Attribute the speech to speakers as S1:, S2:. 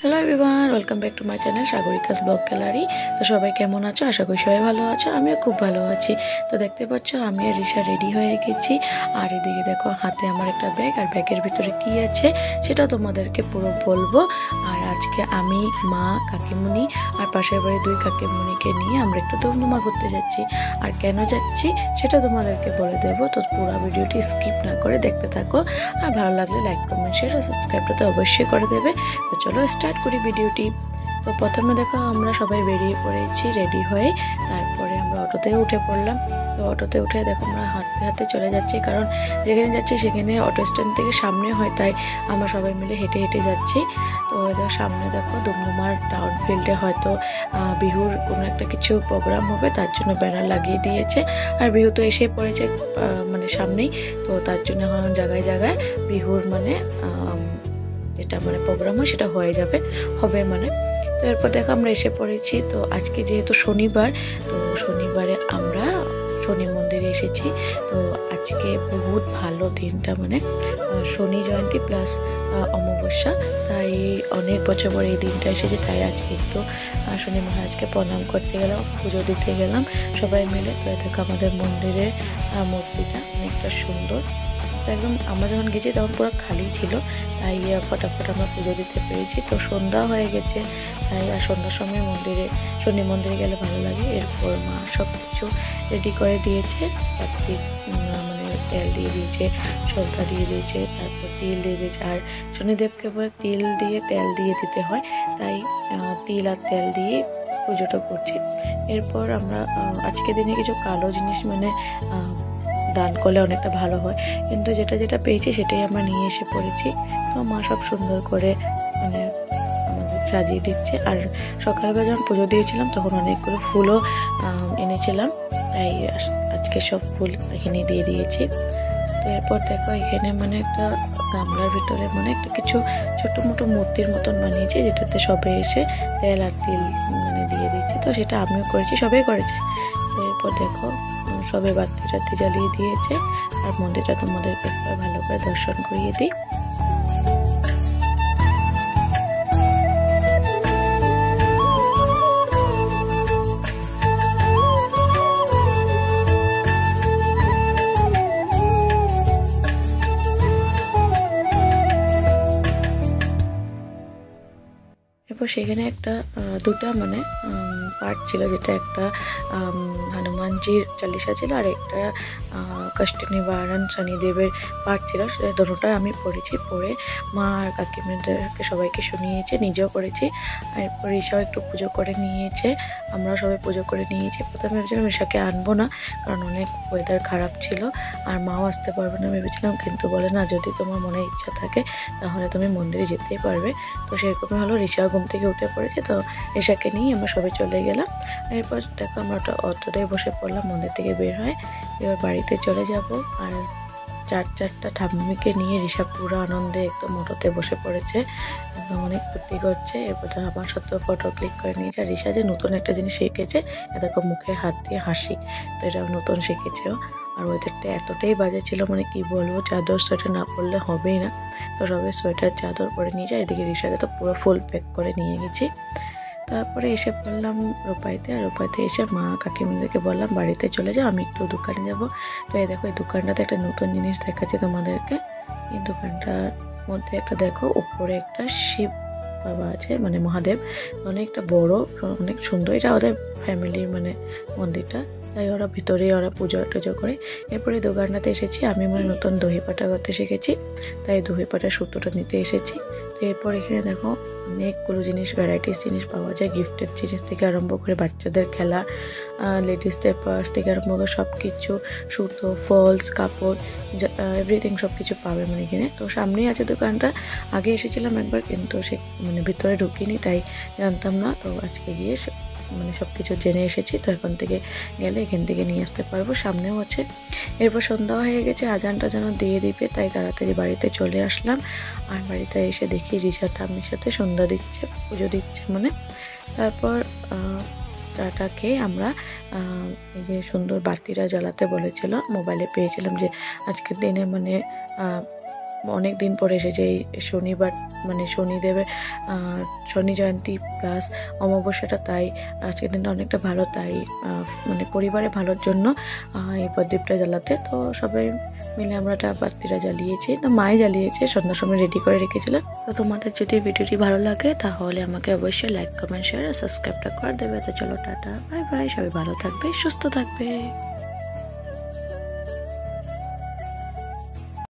S1: Hello everyone, welcome back to my channel Sagarika's blog gallery. তো সবাই কেমন আছো? আশা করি সবাই ভালো আছো, আমিও খুব ভালো আছি। তো দেখতে পাচ্ছ আমি আর রিশা রেডি হয়ে গেছি। আর এদিকে দেখো হাতে আমার একটা ব্যাগ, আর ব্যাগের ভিতরে কি আছে সেটা তোমাদেরকে পুরো বলবো। আর আজকে আমি, মা, কাকিমুনি আর পাশের বাড়ি দুই কাকিমুনিকে নিয়ে আমরা একটু দমদমা ঘুরতে যাচ্ছি। আর কেন যাচ্ছি সেটা তোমাদেরকে বলে দেবো। তো পুরো ভিডিওটি স্কিপ না করে দেখতে থাকো। আর ভালো লাগলে লাইক, কমেন্ট, শেয়ার আর সাবস্ক্রাইবটা তো অবশ্যই করে দেবে। তো চলো স্টার্ট করি ভিডিওটি। তো প্রথমে দেখো আমরা সবাই বেরিয়ে পড়েছি রেডি হয়ে। তারপরে আমরা অটোতে উঠে পড়লাম। তো অটোতে উঠে দেখো আমরা হাঁটতে হাঁটতে চলে যাচ্ছি, কারণ যেখানে যাচ্ছি সেখানে অটো স্ট্যান্ড থেকে সামনে হয়, তাই আমরা সবাই মিলে হেঁটে হেঁটে যাচ্ছি। তো সামনে দেখো দমদমার টাউন ফিল্ডে হয়তো বিহুর কোনো একটা কিছু প্রোগ্রাম হবে, তার জন্য ব্যানার লাগিয়ে দিয়েছে। আর বিহু তো এসে পড়েছে মানে সামনেই, তো তার জন্য এখন জায়গায় জায়গায় বিহুর মানে যেটা মানে প্রোগ্রাম হয় সেটা হবে মানে। তো এরপর দেখো আমরা এসে পড়েছি। তো আজকে যেহেতু শনিবার, তো শনিবারে আমরা শনি মন্দিরে এসেছি। তো আজকে বহুত ভালো দিনটা, মানে শনি জয়ন্তী প্লাস অমাবস্যা, তাই অনেক বছর পরে এই দিনটা এসেছে। তাই আজকে একটু শনি মহারাজকে প্রণাম করতে গেলাম, পুজো দিতে গেলাম সবাই মিলে। তো দেখো আমাদের মন্দিরের মূর্তিটা অনেকটা সুন্দর। তো একদম আমরা যখন গেছি তখন পুরো খালি ছিল, তাই ফটাফট আমরা পুজো দিতে পেরেছি। তো সন্ধ্যা হয়ে গেছে, তাই আর সন্ধ্যার সময় শনি মন্দিরে গেলে ভালো লাগে। এরপর মা সব কিছু রেডি করে দিয়েছে, মানে তেল দিয়ে দিয়েছে, সলতা দিয়ে দিয়েছে, তারপর তিল দিয়ে দিয়েছে। আর শনিদেবকে বলে তিল দিয়ে তেল দিয়ে দিতে হয়, তাই তিল আর তেল দিয়ে পুজোটা করছি। এরপর আমরা আজকের দিনে কিছু কালো জিনিস মানে দান করলে অনেকটা ভালো হয়, কিন্তু যেটা যেটা পেয়েছি সেটাই আমরা নিয়ে এসে পড়েছি। তো মা সব সুন্দর করে মানে আমাদের সাজিয়ে দিচ্ছে। আর সকালবেলা যখন পুজো দিয়েছিলাম তখন অনেকগুলো ফুলও এনেছিলাম, তাই আজকে সব ফুল এখানে দিয়ে দিয়েছি। তো এরপর দেখো এখানে মানে একটা গামলার ভিতরে মানে একটা কিছু ছোটো মোটো মূর্তির মতন বানিয়েছে, যেটাতে সবে এসে তেল আর তিল মানে দিয়ে দিচ্ছে। তো সেটা আমিও করেছি, সবাই করেছে। তো এরপর দেখো সবে বাতি টাতি জ্বালিয়ে দিয়েছে। আর মন্দিরটা তোমাদেরকে একবার ভালো করে দর্শন করিয়ে দিই। এরপর সেখানে একটা দুটা মানে পার্ট ছিল, যেটা একটা হনুমানজির চালিসা ছিল, আর একটা কষ্ট নিবারণ শনিদেবের পার্ট ছিল। দুটোটা আমি পড়েছি, পড়ে মা আর কাকিমাদেরকে সবাইকে শুনিয়েছে, নিজেও করেছি। আর এরপর ঋষাও একটু পুজো করে নিয়েছে, আমরাও সবাই পুজো করে নিয়েছি। প্রথমে ভেবেছিলাম ঋষাকে আনবো না, কারণ অনেক ওয়েদার খারাপ ছিল আর মাও আসতে পারবে না ভেবেছিলাম, কিন্তু বলে না, যদি তোমার মনে ইচ্ছা থাকে তাহলে তুমি মন্দিরে যেতেই পারবে। তো সেরকমই হলো, ঋষা ঘুম থেকে উঠে পড়েছে। তো ঋষাকে নিয়ে আমরা সবাই চলে গেলাম। এরপর দেখো আমরা অটোটাই বসে পড়লাম, মন্দির থেকে বের হয়। এবার বাড়িতে চলে যাব। আর চারটা ঠাম্মিকে নিয়ে ঋষা পুরো আনন্দে একদম অটোতে বসে পড়েছে, একদম অনেক ফুর্তি করছে। এরপর আমার সাথে ফটো ক্লিক করে নিয়েছে। আর ঋষা যে নতুন একটা জিনিস শিখেছে, এরকম মুখে হাত দিয়ে হাসি, তো এটা নতুন শিখেছেও। আর ওয়েদারটা এতটাই বাজে ছিল, মানে কি বলবো, চাদর সোয়েটার না পরলে হবেই না। তো সবাই সোয়েটার চাদর পরে নিয়ে যায়। এদিকে ঋষাকে তো পুরো ফুল প্যাক করে নিয়ে গেছি। তারপরে এসে পড়লাম রূপাইতে। আর রূপাইতে এসে মা কাকিমাদেরকে বললাম বাড়িতে চলে যাও, আমি একটু দোকানে যাব। তো এই দেখো এই দোকানটাতে একটা নতুন জিনিস দেখাচ্ছি তোমাদেরকে। এই দোকানটার মধ্যে একটা দেখো উপরে একটা শিব বাবা আছে, মানে মহাদেব, অনেকটা বড়, অনেক সুন্দর। এটা ওদের ফ্যামিলির মানে মন্দিরটা, তাই ওরা ভিতরে ওরা পুজো টুজো করে। এরপরে দোকানটাতে এসেছি আমি, মানে নতুন দহি পাটা করতে শিখেছি, তাই দহি পাটার সূত্রটা নিতে এসেছি। তো এরপর এখানে দেখো অনেকগুলো জিনিস, ভ্যারাইটিস জিনিস পাওয়া যায়, গিফটের জিনিস থেকে আরম্ভ করে বাচ্চাদের খেলা, লেডিসদের পার্স থেকে আরম্ভ করে সব কিছু, সুতো, ফলস, কাপড়, এভরিথিং সব কিছু পাবে মানে এখানে। তো সামনেই আছে দোকানটা, আগে এসেছিলাম একবার, কিন্তু সে মানে ভিতরে ঢুকিনি, তাই জানতাম না। তো আজকে গিয়ে মানে সব কিছু জেনে এসেছি। তো এখন থেকে গেলে এখান থেকে নিয়ে আসতে পারবো, সামনেও আছে। এরপর সন্ধ্যা হয়ে গেছে, আজানটা যেন দিয়ে দিবে, তাই তাড়াতাড়ি বাড়িতে চলে আসলাম। আর বাড়িতে এসে দেখি ঋষা ঠাম্মির সাথে সন্ধ্যা দিচ্ছে, পুজো দিচ্ছে মানে। তারপর চাটা খেয়ে আমরা এই যে সুন্দর বাতিটা জ্বালাতে বলেছিল, মোবাইলে পেয়েছিলাম যে আজকের দিনে মানে অনেক দিন পরে এসেছে এই শনিবার, মানে শনিদেবের শনি জয়ন্তী প্লাস অমাবস্যাটা, তাই আজকের দিনটা অনেকটা ভালো, তাই মানে পরিবারের ভালোর জন্য এই প্রদীপটা জ্বালাতে। তো সবাই মিলে আমরা একটা বাতিটা জ্বালিয়েছি, তো মাই জ্বালিয়েছে, সন্ধ্যার সময় রেডি করে রেখেছিল। তো তোমাদের যদি ভিডিওটি ভালো লাগে তাহলে আমাকে অবশ্যই লাইক কমেন্ট শেয়ার আর সাবস্ক্রাইবটা করে দেবে। তো চলো টাটা, বাই বাই, সবাই ভালো থাকবে, সুস্থ থাকবে।